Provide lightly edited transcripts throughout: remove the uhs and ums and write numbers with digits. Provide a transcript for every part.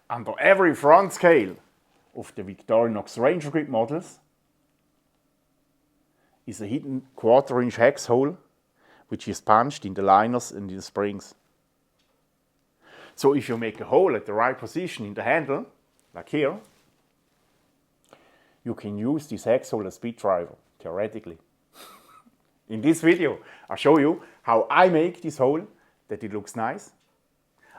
Under every front scale of the Victorinox RangerGrip models is a hidden 1/4-inch hex hole which is punched in the liners and in the springs. So if you make a hole at the right position in the handle, like here, you can use this hex hole as speed driver, theoretically. In this video, I show you how I make this hole that it looks nice.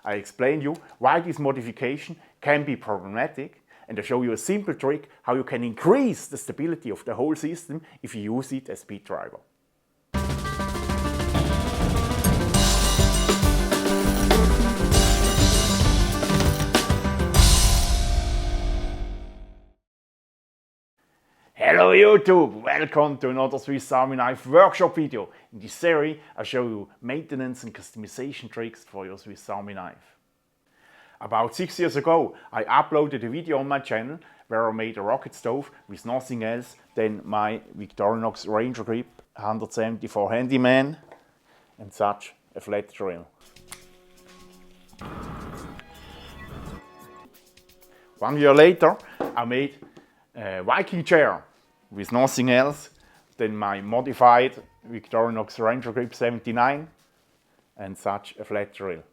I explain you why this modification can be problematic, and I show you a simple trick how you can increase the stability of the whole system if you use it as speed driver. Hello YouTube! Welcome to another Swiss Army knife workshop video. In this series I show you maintenance and customization tricks for your Swiss Army knife. About 6 years ago I uploaded a video on my channel where I made a rocket stove with nothing else than my Victorinox RangerGrip 174 Handyman and such a flat drill. 1 year later I made a Viking chair with nothing else than my modified Victorinox RangerGrip 79 and such a flat drill.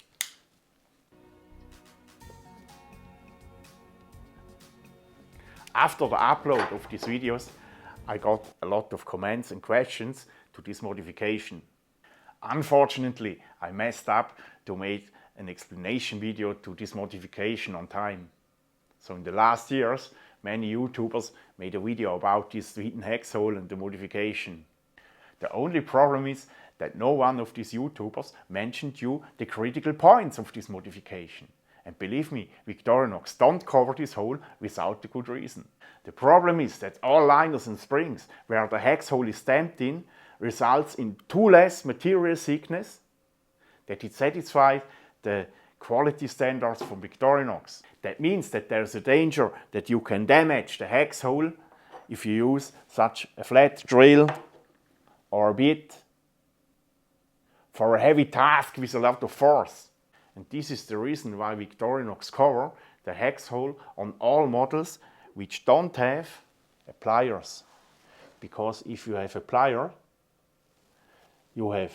After the upload of these videos, I got a lot of comments and questions to this modification. Unfortunately, I messed up to make an explanation video to this modification on time. So in the last years, many YouTubers made a video about this hidden hex hole and the modification. The only problem is that no one of these YouTubers mentioned you the critical points of this modification. And believe me, Victorinox don't cover this hole without a good reason. The problem is that all liners and springs where the hex hole is stamped in results in too less material thickness that it satisfies the quality standards from Victorinox. That means that there's a danger that you can damage the hex hole if you use such a flat drill or a bit for a heavy task with a lot of force. And this is the reason why Victorinox cover the hex hole on all models which don't have pliers. Because if you have a plier, you have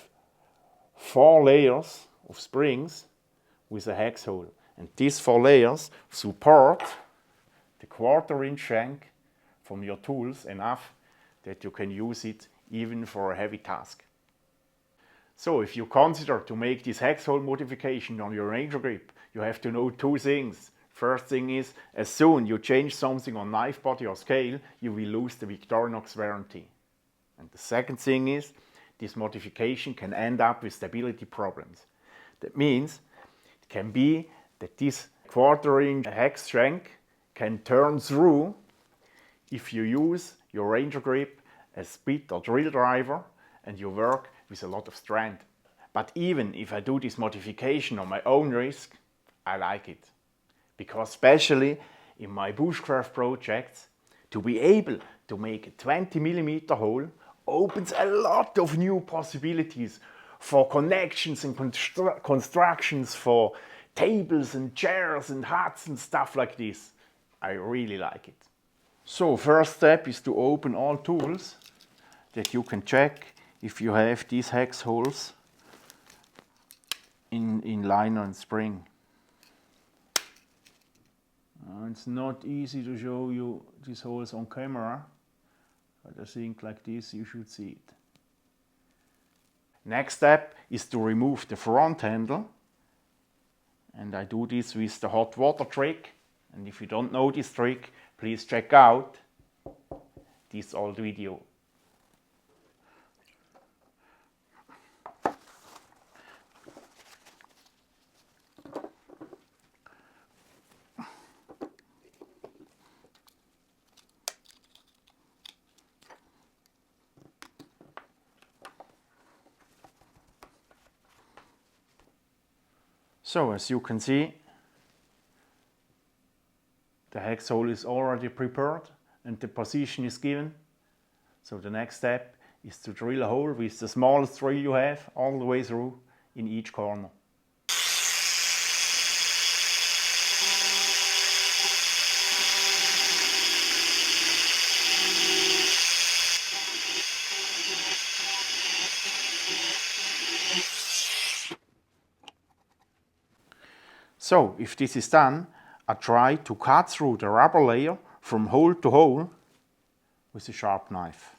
4 layers of springs with a hex hole. And these 4 layers support the 1/4-inch shank from your tools enough that you can use it even for a heavy task. So if you consider to make this hex hole modification on your RangerGrip, you have to know 2 things. First thing is, as soon you change something on knife body or scale, you will lose the Victorinox warranty. And the second thing is, this modification can end up with stability problems. That means it can be that this 1/4-inch hex shank can turn through if you use your RangerGrip as bit or drill driver and you work with a lot of strand. But even if I do this modification on my own risk, I like it. Because especially in my bushcraft projects, to be able to make a 20mm hole opens a lot of new possibilities for connections and constructions for tables and chairs and huts and stuff like this. I really like it. So first step is to open all tools that you can check if you have these hex holes in liner and spring. It's not easy to show you these holes on camera, but I think like this you should see it. Next step is to remove the front handle, and I do this with the hot water trick. And if you don't know this trick, please check out this old video. So as you can see, the hex hole is already prepared and the position is given. So the next step is to drill a hole with the smallest drill you have all the way through in each corner. So if this is done, I try to cut through the rubber layer from hole to hole with a sharp knife.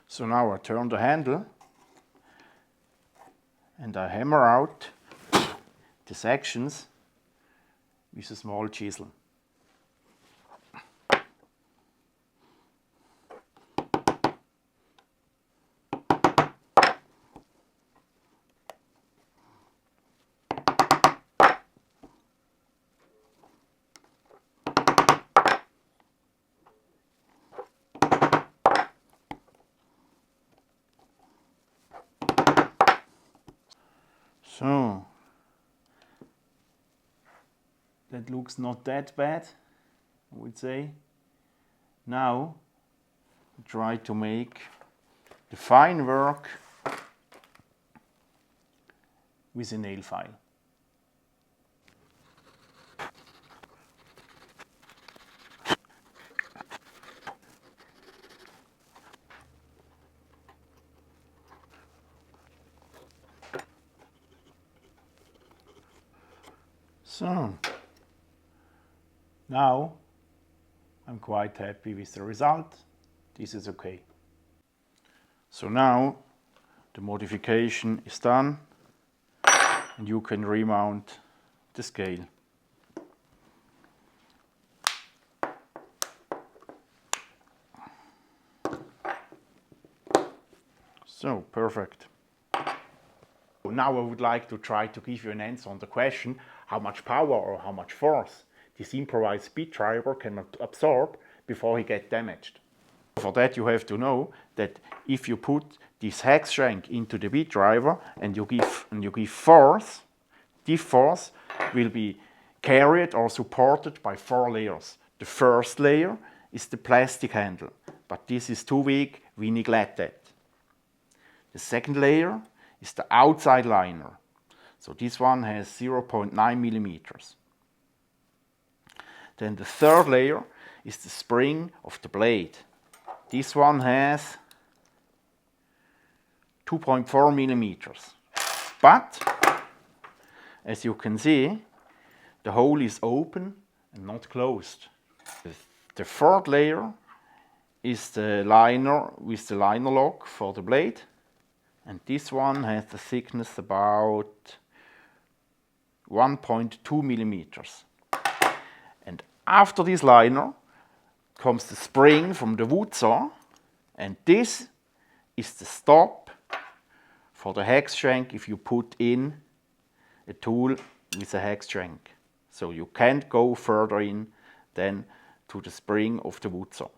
So now I turn the handle and I hammer out the sections with a small chisel. So that looks not that bad, I would say. Now try to make the fine work with a nail file. So now I'm quite happy with the result. This is okay. So now the modification is done and you can remount the scale. So perfect. Now I would like to try to give you an answer on the question how much power or how much force this improvised speed driver can absorb before he gets damaged. For that you have to know that if you put this hex shank into the bead driver and you give force, this force will be carried or supported by 4 layers. The first layer is the plastic handle, but this is too weak, we neglect that. The second layer is the outside liner. So this one has 0.9 millimeters. Then the third layer is the spring of the blade. This one has 2.4 millimeters. But as you can see, the hole is open and not closed. The fourth layer is the liner with the liner lock for the blade. And this one has the thickness about 1.2 millimeters. And after this liner comes the spring from the wood saw, and this is the stop for the hex shank if you put in a tool with a hex shank. So you can't go further in than to the spring of the wood saw.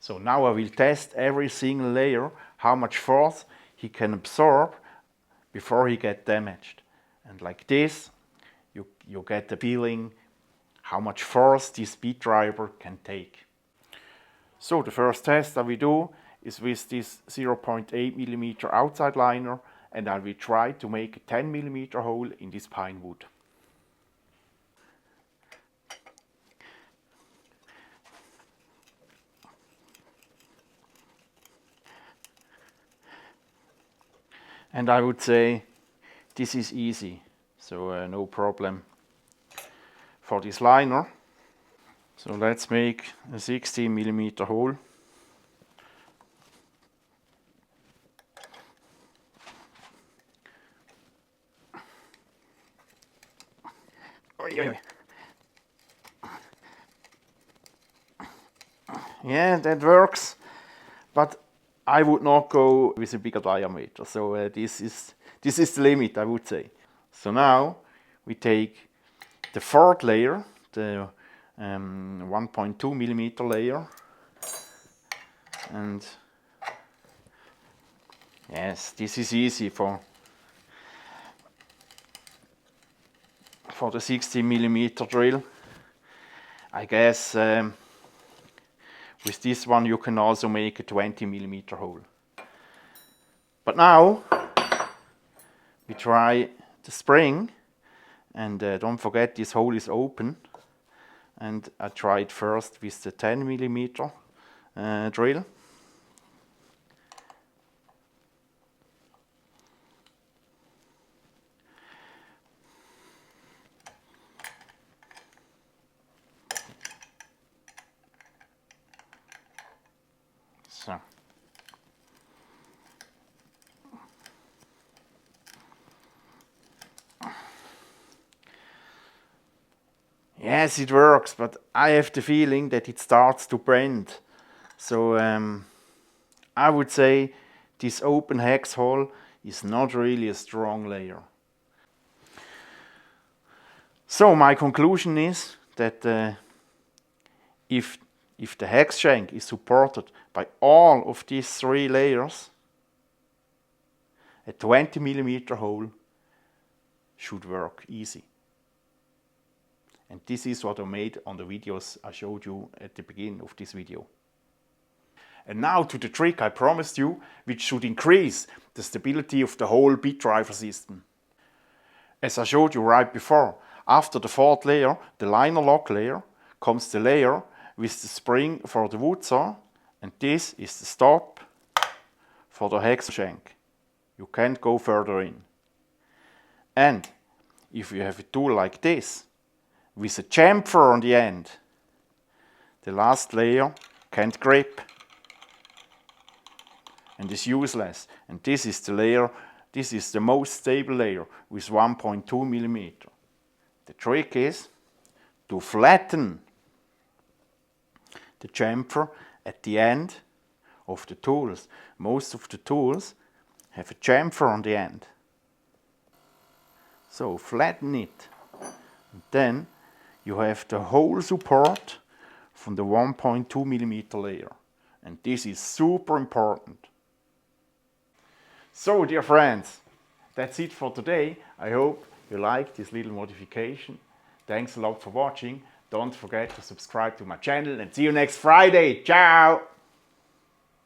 So now I will test every single layer how much force he can absorb before he gets damaged. And like this, you get the feeling how much force this bead driver can take. So the first test that we do is with this 0.8 millimeter outside liner, and I will try to make a 10 millimeter hole in this pine wood. And I would say this is easy, so no problem for this liner. So let's make a 16 millimeter hole. Yeah, that works, but I would not go with a bigger diameter, so this is the limit, I would say. So now we take the fourth layer, the 1.2 millimeter layer, and yes, this is easy for the 16 millimeter drill. I guess with this one you can also make a 20 millimeter hole. But now We try the spring, and don't forget this hole is open. And I tried first with the 10mm drill. So. Yes, it works, but I have the feeling that it starts to bend. So I would say this open hex hole is not really a strong layer. So my conclusion is that if the hex shank is supported by all of these 3 layers, a 20mm hole should work easy. And this is what I made on the videos I showed you at the beginning of this video. And now to the trick I promised you, which should increase the stability of the whole bit driver system. As I showed you right before, after the 4th layer, the liner lock layer, comes the layer with the spring for the wood saw, and this is the stop for the hex shank. You can't go further in. And if you have a tool like this, with a chamfer on the end, the last layer can't grip and is useless. And this is the layer, this is the most stable layer with 1.2mm. The trick is to flatten the chamfer at the end of the tools. Most of the tools have a chamfer on the end. So flatten it. And then you have the whole support from the 1.2mm layer. And this is super important. So dear friends, that's it for today. I hope you liked this little modification. Thanks a lot for watching. Don't forget to subscribe to my channel and see you next Friday. Ciao!